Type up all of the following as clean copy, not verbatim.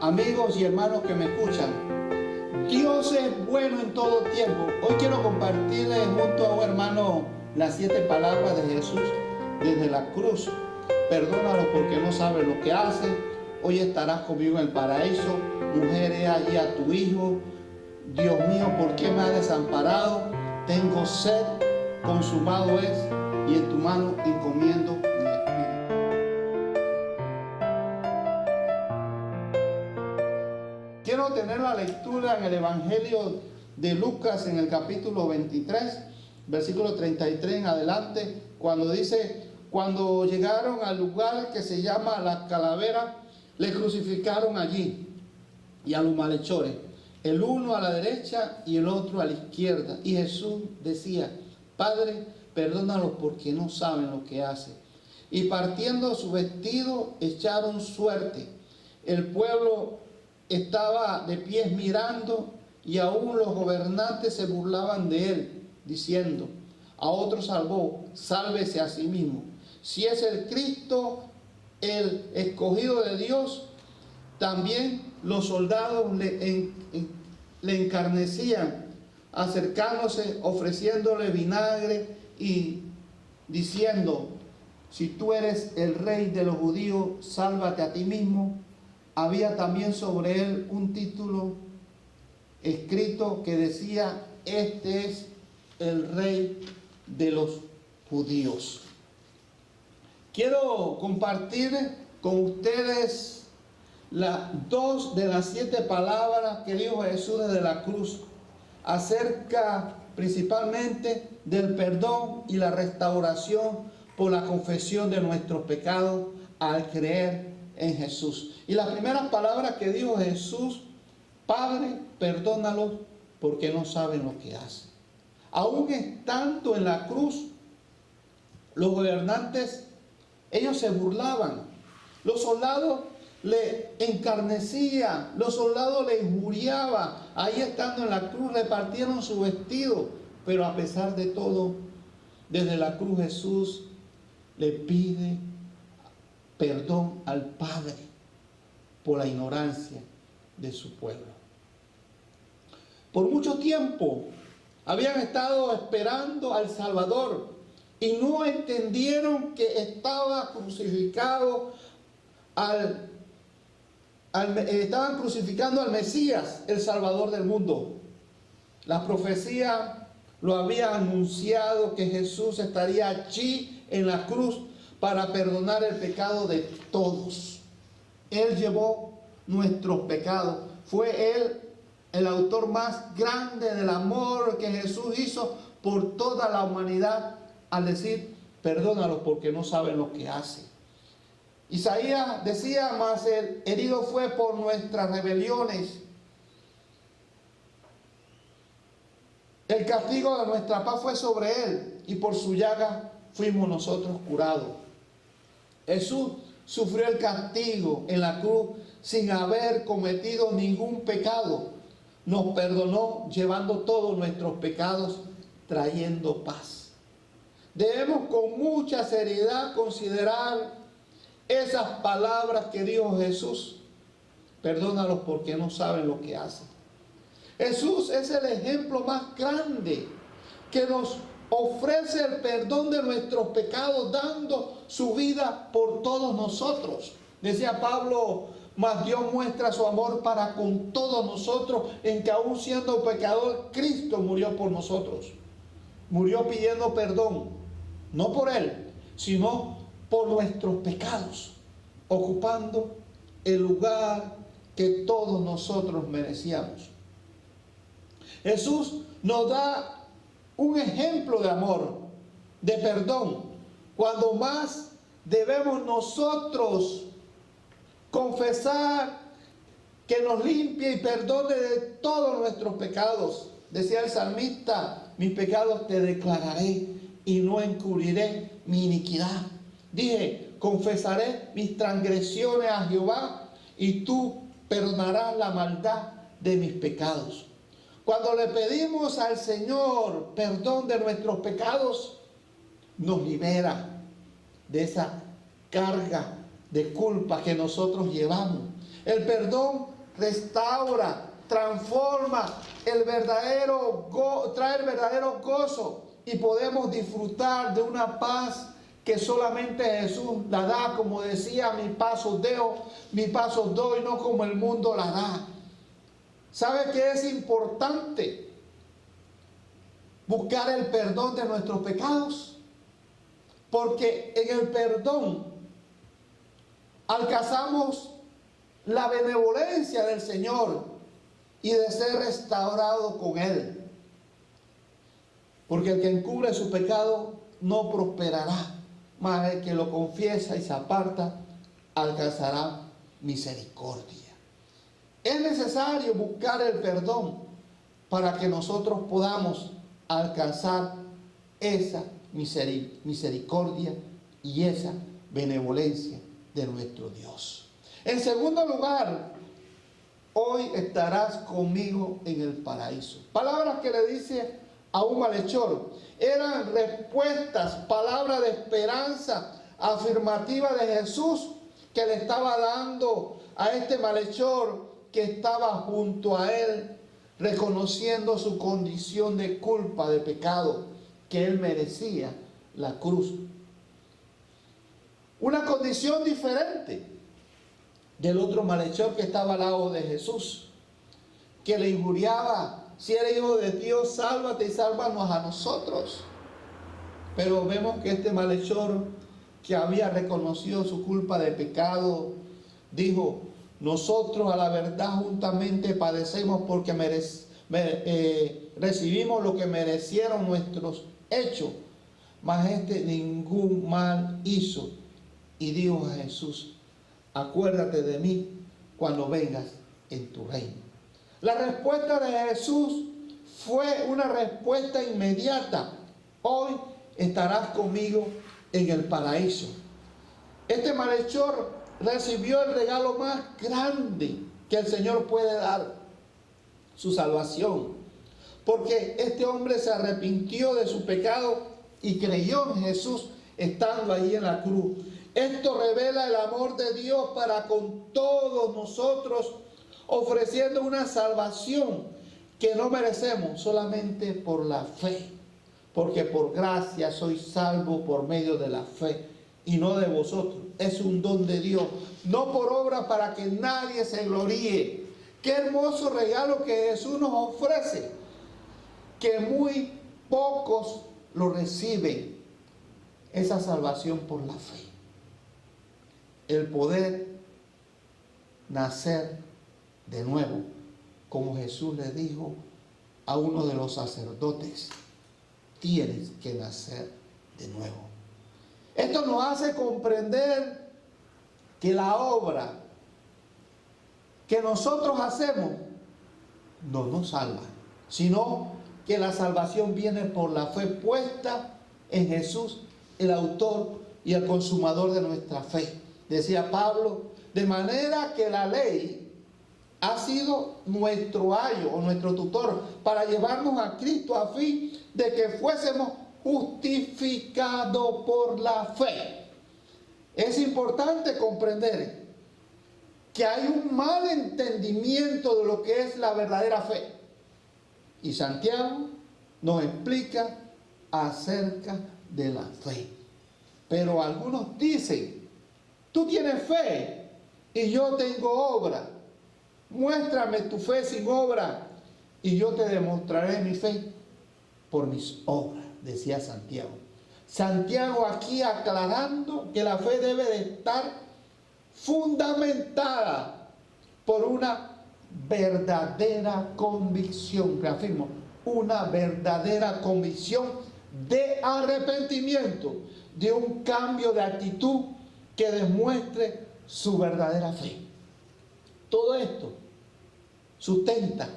amigos y hermanos que me escuchan, Dios es bueno en todo tiempo. Hoy quiero compartirles junto a un hermano las 7 palabras de Jesús desde la cruz. Perdónalo porque no sabe lo que hace. Hoy estarás conmigo en el paraíso. Mujer, he allí a tu hijo. Dios mío, ¿por qué me has desamparado? Tengo sed, consumado es, y en tu mano encomiendo mi espíritu. Quiero tener la lectura en el Evangelio de Lucas, en el capítulo 23, versículo 33 en adelante, cuando dice: cuando llegaron al lugar que se llama La Calavera, le crucificaron allí y a los malhechores, el uno a la derecha y el otro a la izquierda. Y Jesús decía: Padre, perdónalos porque no saben lo que hacen. Y partiendo su vestido, echaron suerte. El pueblo estaba de pies mirando, y aún los gobernantes se burlaban de él, diciendo: a otro salvó, sálvese a sí mismo. Si es el Cristo, el escogido de Dios. También los soldados le encarnecían, acercándose, ofreciéndole vinagre y diciendo: si tú eres el rey de los judíos, sálvate a ti mismo. Había también sobre él un título escrito que decía: este es el rey de los judíos. Quiero compartir con ustedes dos de las 7 palabras que dijo Jesús desde la cruz, acerca principalmente del perdón y la restauración por la confesión de nuestros pecados al creer en Jesús. Y las primeras palabras que dijo Jesús: Padre, perdónalos porque no saben lo que hacen. Aún estando en la cruz, los gobernantes, ellos se burlaban. Los soldados le encarnecían, los soldados le injuriaban. Ahí estando en la cruz, le partieron su vestido. Pero a pesar de todo, desde la cruz Jesús le pide perdón al Padre por la ignorancia de su pueblo. Por mucho tiempo habían estado esperando al Salvador y no entendieron que estaba crucificado estaban crucificando al Mesías, el Salvador del mundo. La profecía lo había anunciado, que Jesús estaría allí en la cruz para perdonar el pecado de todos. Él llevó nuestros pecados. Fue Él el autor más grande del amor que Jesús hizo por toda la humanidad, al decir: perdónalos porque no saben lo que hacen. Isaías decía: mas el herido fue por nuestras rebeliones, el castigo de nuestra paz fue sobre él, y por su llaga fuimos nosotros curados. Jesús sufrió el castigo en la cruz sin haber cometido ningún pecado. Nos perdonó llevando todos nuestros pecados, trayendo paz. Debemos con mucha seriedad considerar esas palabras que dijo Jesús: perdónalos porque no saben lo que hacen. Jesús es el ejemplo más grande que nos ofrece el perdón de nuestros pecados, dando su vida por todos nosotros. Decía Pablo: mas Dios muestra su amor para con todos nosotros, en que aún siendo pecador, Cristo murió por nosotros. Murió pidiendo perdón, no por Él, sino por nuestros pecados, ocupando el lugar que todos nosotros merecíamos. Jesús nos da un ejemplo de amor, de perdón, cuando más debemos nosotros confesar que nos limpie y perdone de todos nuestros pecados. Decía el salmista: mis pecados te declararé y no encubriré mi iniquidad. Dije: confesaré mis transgresiones a Jehová y tú perdonarás la maldad de mis pecados. Cuando le pedimos al Señor perdón de nuestros pecados, nos libera de esa carga de culpa que nosotros llevamos. El perdón restaura, transforma, trae el verdadero gozo y podemos disfrutar de una paz que solamente Jesús la da, como decía, mi paso doy, no como el mundo la da. ¿Sabe que es importante buscar el perdón de nuestros pecados? Porque en el perdón alcanzamos la benevolencia del Señor y de ser restaurado con Él. Porque el que encubre su pecado no prosperará, mas el que lo confiesa y se aparta alcanzará misericordia. Es necesario buscar el perdón para que nosotros podamos alcanzar esa misericordia y esa benevolencia de nuestro Dios. En segundo lugar, hoy estarás conmigo en el paraíso. Palabras que le dice a un malhechor. Eran respuestas, palabras de esperanza afirmativa de Jesús que le estaba dando a este malhechor que estaba junto a él, reconociendo su condición de culpa, de pecado, que él merecía la cruz. Una condición diferente del otro malhechor que estaba al lado de Jesús, que le injuriaba: si eres hijo de Dios, sálvate y sálvanos a nosotros. Pero vemos que este malhechor, que había reconocido su culpa de pecado, dijo: nosotros a la verdad juntamente padecemos porque recibimos lo que merecieron nuestros hechos, mas este ningún mal hizo. Y dijo a Jesús: acuérdate de mí cuando vengas en tu reino. La respuesta de Jesús fue una respuesta inmediata: hoy estarás conmigo en el paraíso. Este malhechor recibió el regalo más grande que el Señor puede dar: su salvación. Porque este hombre se arrepintió de su pecado y creyó en Jesús estando ahí en la cruz. Esto revela el amor de Dios para con todos nosotros, ofreciendo una salvación que no merecemos, solamente por la fe. Porque por gracia soy salvo por medio de la fe, y no de vosotros. Es un don de Dios, no por obra, para que nadie se gloríe. Qué hermoso regalo que Jesús nos ofrece, que muy pocos lo reciben: esa salvación por la fe. El poder nacer de nuevo, como Jesús le dijo a uno de los sacerdotes: tienes que nacer de nuevo. Esto nos hace comprender que la obra que nosotros hacemos no nos salva, sino que la salvación viene por la fe puesta en Jesús, el autor y el consumador de nuestra fe. Decía Pablo: de manera que la ley ha sido nuestro ayo o nuestro tutor para llevarnos a Cristo, a fin de que fuésemos justificados por la fe. Es importante comprender que hay un mal entendimiento de lo que es la verdadera fe. Y Santiago nos explica acerca de la fe. Pero algunos dicen: tú tienes fe y yo tengo obra. Muéstrame tu fe sin obra y yo te demostraré mi fe por mis obras, decía Santiago. Santiago aquí aclarando que la fe debe de estar fundamentada por una verdadera convicción, reafirmo, una verdadera convicción de arrepentimiento, de un cambio de actitud que demuestre su verdadera fe. Todo esto sustenta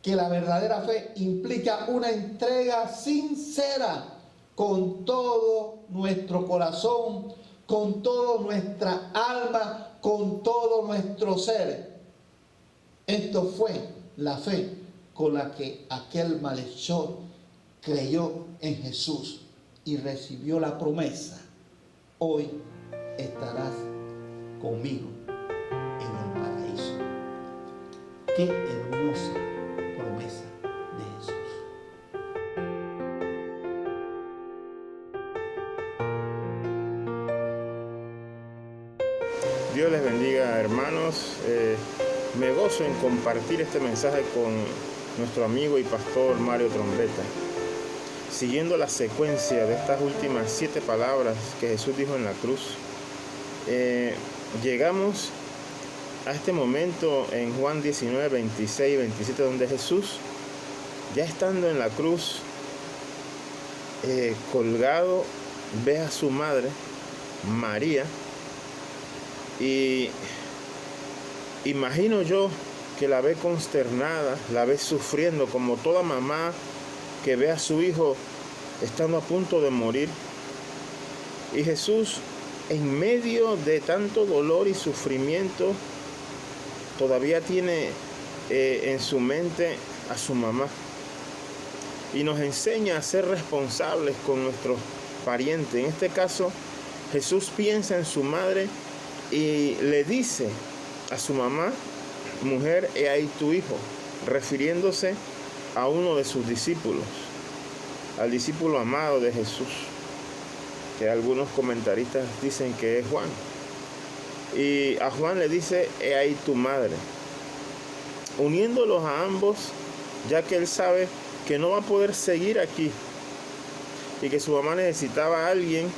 que la verdadera fe implica una entrega sincera con todo nuestro corazón, con toda nuestra alma, con todo nuestro ser. Esto fue la fe con la que aquel malhechor creyó en Jesús y recibió la promesa: hoy estarás conmigo en el paraíso. Qué hermosa promesa de Jesús. Dios les bendiga, hermanos. Me gozo en compartir este mensaje con nuestro amigo y pastor Mario Trombetta. Siguiendo la secuencia de estas últimas 7 palabras que Jesús dijo en la cruz, llegamos a este momento en Juan 19, 26 y 27, donde Jesús, ya estando en la cruz, colgado, ve a su madre, María, y imagino yo que la ve consternada, la ve sufriendo, como toda mamá que ve a su hijo estando a punto de morir. Y Jesús, en medio de tanto dolor y sufrimiento, todavía tiene en su mente a su mamá. Y nos enseña a ser responsables con nuestros parientes. En este caso, Jesús piensa en su madre y le dice a su mamá: mujer, he ahí tu hijo, refiriéndose a uno de sus discípulos, al discípulo amado de Jesús, que algunos comentaristas dicen que es Juan. Y a Juan le dice: he ahí tu madre, uniéndolos a ambos, ya que él sabe que no va a poder seguir aquí y que su mamá necesitaba a alguien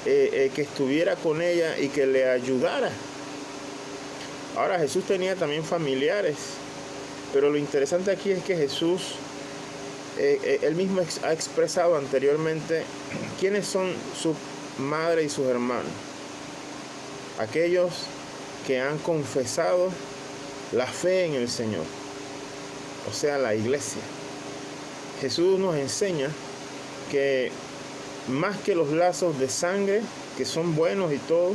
que estuviera con ella y que le ayudara. Ahora, Jesús tenía también familiares, pero lo interesante aquí es que Jesús, él mismo ha expresado anteriormente quiénes son su madre y sus hermanos: aquellos que han confesado la fe en el Señor, o sea, la iglesia. Jesús nos enseña que más que los lazos de sangre, que son buenos y todo,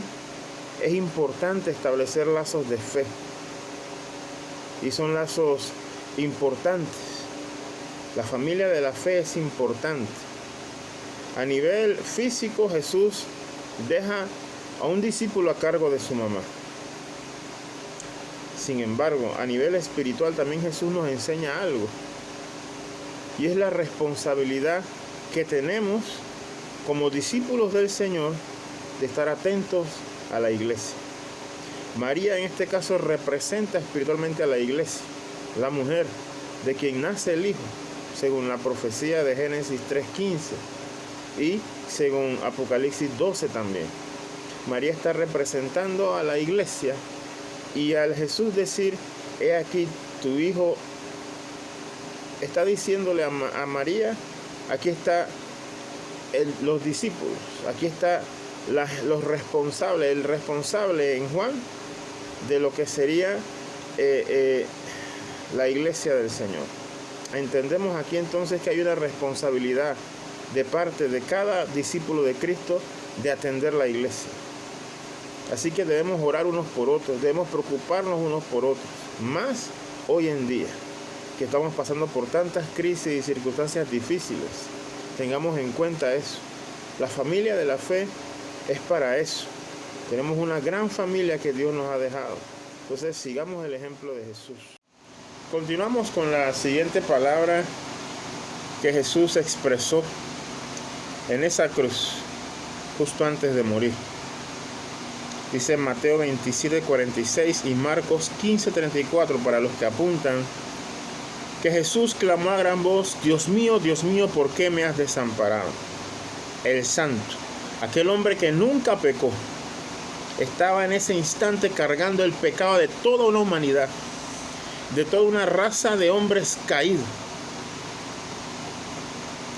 es importante establecer lazos de fe. Y son lazos importantes. La familia de la fe es importante. A nivel físico, Jesús deja a un discípulo a cargo de su mamá. Sin embargo, a nivel espiritual también Jesús nos enseña algo. Y es la responsabilidad que tenemos como discípulos del Señor de estar atentos a la iglesia. María en este caso representa espiritualmente a la iglesia, la mujer de quien nace el Hijo, según la profecía de Génesis 3:15 y según Apocalipsis 12 también. María está representando a la iglesia, y al Jesús decir: he aquí tu hijo, está diciéndole a María: aquí está los discípulos, aquí está los responsables, el responsable en Juan de lo que sería la iglesia del Señor. Entendemos aquí entonces que hay una responsabilidad de parte de cada discípulo de Cristo de atender la iglesia. Así que debemos orar unos por otros, debemos preocuparnos unos por otros, más hoy en día que estamos pasando por tantas crisis y circunstancias difíciles. Tengamos en cuenta eso. La familia de la fe es para eso. Tenemos una gran familia que Dios nos ha dejado. Entonces sigamos el ejemplo de Jesús. Continuamos con la siguiente palabra que Jesús expresó en esa cruz justo antes de morir. Dice Mateo 27:46 y Marcos 15:34, para los que apuntan, que Jesús clamó a gran voz: Dios mío, ¿por qué me has desamparado? El santo, aquel hombre que nunca pecó, estaba en ese instante cargando el pecado de toda una humanidad, de toda una raza de hombres caídos.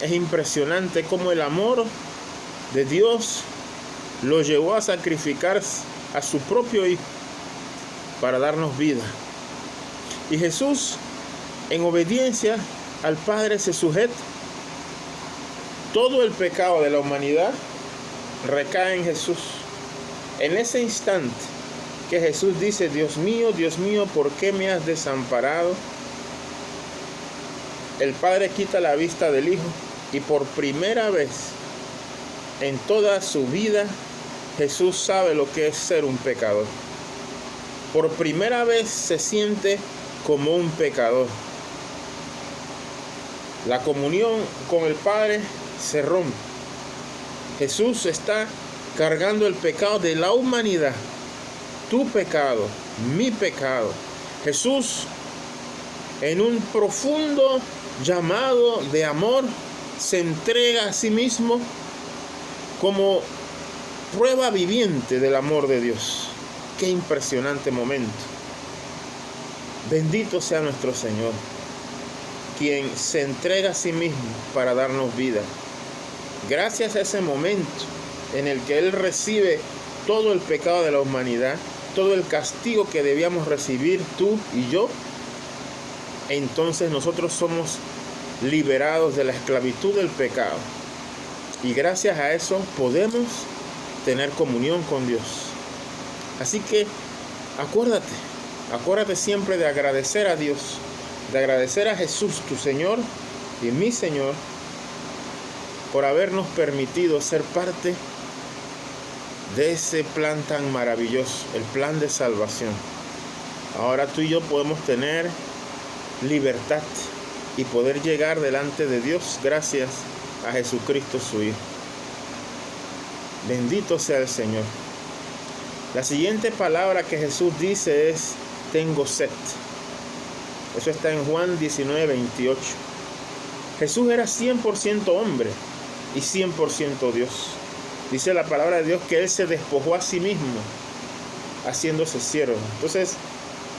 Es impresionante cómo el amor de Dios lo llevó a sacrificar a su propio Hijo para darnos vida. Y Jesús, en obediencia al Padre, se sujeta. Todo el pecado de la humanidad recae en Jesús. En ese instante que Jesús dice: Dios mío, ¿por qué me has desamparado?, el Padre quita la vista del Hijo, y por primera vez en toda su vida Jesús sabe lo que es ser un pecador. Por primera vez se siente como un pecador. La comunión con el Padre se rompe. Jesús está cargando el pecado de la humanidad. Tu pecado, mi pecado. Jesús, en un profundo llamado de amor, se entrega a sí mismo como prueba viviente del amor de Dios. Qué impresionante momento. Bendito sea nuestro Señor, quien se entrega a sí mismo para darnos vida. Gracias a ese momento en el que Él recibe todo el pecado de la humanidad, todo el castigo que debíamos recibir tú y yo, entonces nosotros somos liberados de la esclavitud del pecado. Y gracias a eso podemos tener comunión con Dios. Así que acuérdate siempre de agradecer a Dios, de agradecer a Jesús, tu Señor y mi Señor, por habernos permitido ser parte de ese plan tan maravilloso, el plan de salvación. Ahora tú y yo podemos tener libertad y poder llegar delante de Dios gracias a Jesucristo su Hijo. Bendito sea el Señor. La siguiente palabra que Jesús dice es: tengo sed. Eso está en Juan 19:28. Jesús era 100% hombre y 100% Dios. Dice la palabra de Dios que Él se despojó a sí mismo, haciéndose siervo. Entonces,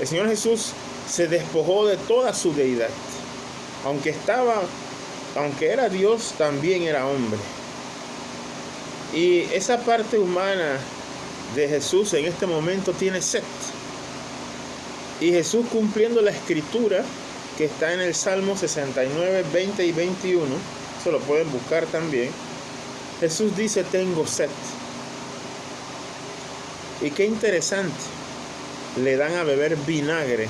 el Señor Jesús se despojó de toda su deidad. Aunque era Dios, también era hombre. Y esa parte humana de Jesús en este momento tiene sed. Y Jesús, cumpliendo la escritura que está en el Salmo 69, 20 y 21, se lo pueden buscar también. Jesús dice: tengo sed. Y qué interesante, le dan a beber vinagre.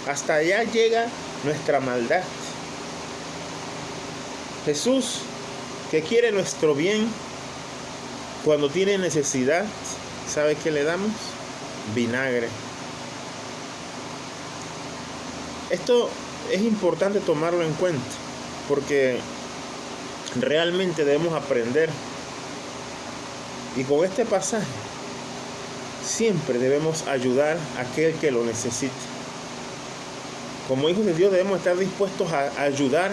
Hasta allá llega nuestra maldad. Jesús, que quiere nuestro bien, cuando tiene necesidad, ¿sabe qué le damos? Vinagre. Esto es importante tomarlo en cuenta, porque realmente debemos aprender. Y con este pasaje siempre debemos ayudar a aquel que lo necesite. Como hijos de Dios debemos estar dispuestos a ayudar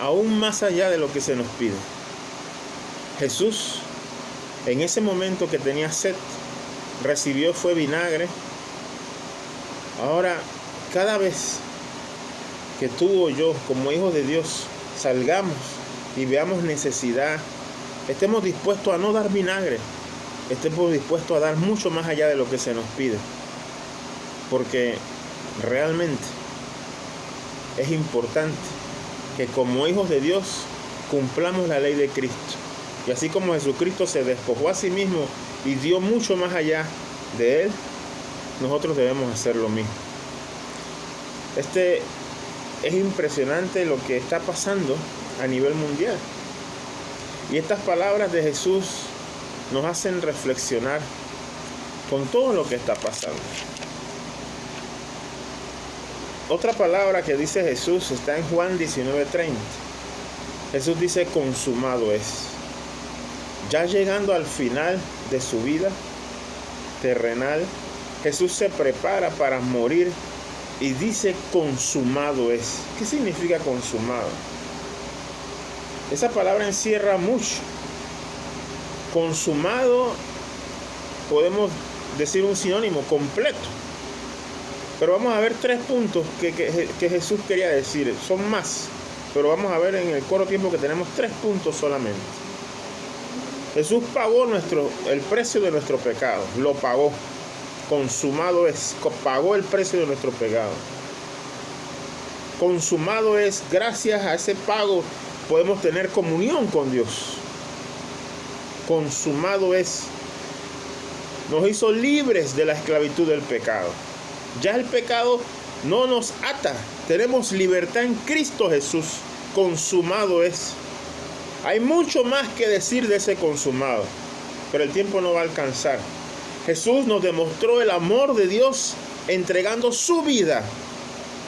aún más allá de lo que se nos pide. Jesús, en ese momento que tenía sed, recibió fue vinagre. Ahora, cada vez que tú o yo, como hijos de Dios, salgamos y veamos necesidad, estemos dispuestos a no dar vinagre, estemos dispuestos a dar mucho más allá de lo que se nos pide, porque realmente es importante que como hijos de Dios cumplamos la ley de Cristo. Y así como Jesucristo se despojó a sí mismo y dio mucho más allá de Él, nosotros debemos hacer lo mismo. Es impresionante lo que está pasando a nivel mundial. Y estas palabras de Jesús nos hacen reflexionar con todo lo que está pasando. Otra palabra que dice Jesús está en Juan 19:30. Jesús dice: consumado es. Ya llegando al final de su vida terrenal, Jesús se prepara para morir y dice: consumado es. ¿Qué significa consumado? Esa palabra encierra mucho. Consumado, podemos decir un sinónimo: completo. Pero vamos a ver 3 puntos que Jesús quería decir. Son más, pero vamos a ver en el corto tiempo que tenemos 3 puntos solamente. Jesús pagó el precio de nuestro pecado. Lo pagó. Consumado es. Pagó el precio de nuestro pecado. Consumado es. Gracias a ese pago podemos tener comunión con Dios. Consumado es. Nos hizo libres de la esclavitud del pecado. Ya el pecado no nos ata. Tenemos libertad en Cristo Jesús. Consumado es. Hay mucho más que decir de ese consumado, pero el tiempo no va a alcanzar. Jesús nos demostró el amor de Dios entregando su vida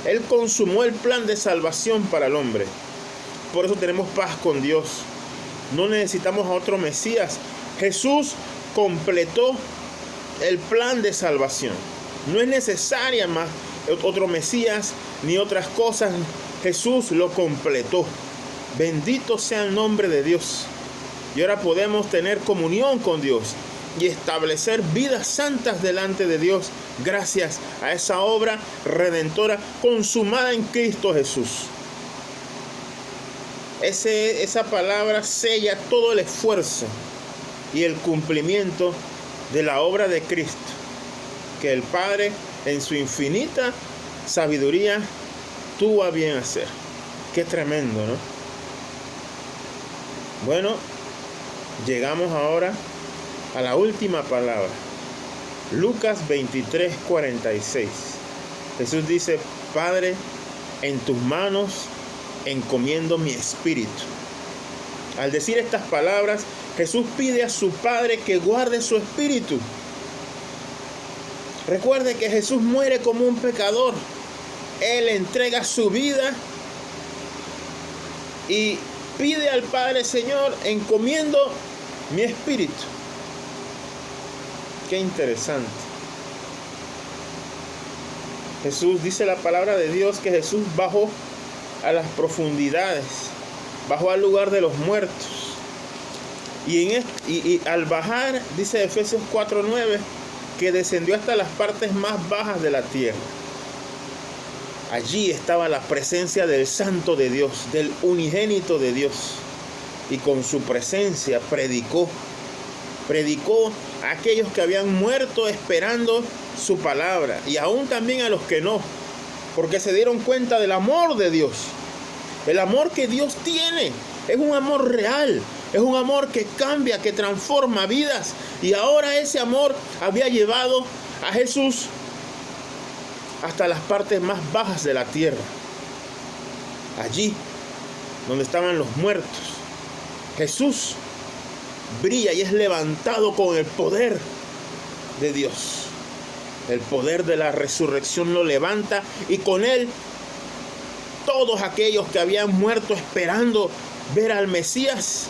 Él consumó el plan de salvación para el hombre. Por eso tenemos paz con Dios. No necesitamos a otro Mesías. Jesús completó el plan de salvación. No es necesaria más otro Mesías ni otras cosas. Jesús lo completó. Bendito sea el nombre de Dios. Y ahora podemos tener comunión con Dios y establecer vidas santas delante de Dios gracias a esa obra redentora consumada en Cristo Jesús. Esa palabra sella todo el esfuerzo y el cumplimiento de la obra de Cristo, que el Padre en su infinita sabiduría tuvo a bien hacer. Qué tremendo, ¿no? Bueno, llegamos ahora a la última palabra. Lucas 23:46. Jesús dice: Padre, en tus manos encomiendo mi espíritu. Al decir estas palabras, Jesús pide a su Padre que guarde su espíritu. Recuerde que Jesús muere como un pecador. Él entrega su vida y pide al Padre: Señor, encomiendo mi espíritu. Qué interesante. Jesús, dice la palabra de Dios, que Jesús bajó a las profundidades, bajó al lugar de los muertos. Y al bajar, dice Efesios 4:9, que descendió hasta las partes más bajas de la tierra. Allí estaba la presencia del Santo de Dios, del unigénito de Dios. Y con su presencia predicó a aquellos que habían muerto esperando su palabra, y aún también a los que no, porque se dieron cuenta del amor de Dios. El amor que Dios tiene es un amor real, es un amor que cambia, que transforma vidas. Y ahora ese amor había llevado a Jesús hasta las partes más bajas de la tierra. Allí donde estaban los muertos, Jesús brilla y es levantado con el poder de Dios. El poder de la resurrección lo levanta, y con él todos aquellos que habían muerto esperando ver al Mesías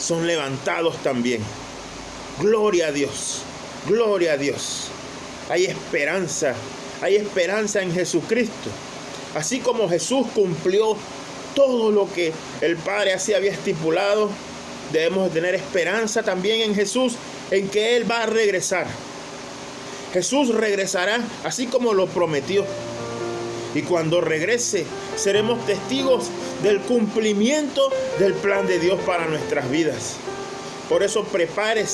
son levantados también. Gloria a Dios, gloria a Dios. Hay esperanza en Jesucristo. Así como Jesús cumplió todo lo que el Padre así había estipulado, debemos tener esperanza también en Jesús, en que Él va a regresar. Jesús regresará así como lo prometió. Y cuando regrese, seremos testigos del cumplimiento del plan de Dios para nuestras vidas. Por eso prepare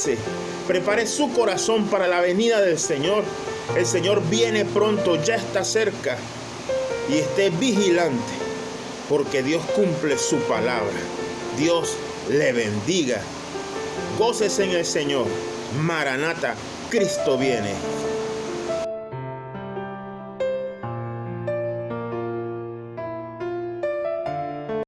su corazón para la venida del Señor. El Señor viene pronto, ya está cerca. Y esté vigilante, porque Dios cumple su palabra. Dios le bendiga. Gócese en el Señor. Maranata, Cristo viene.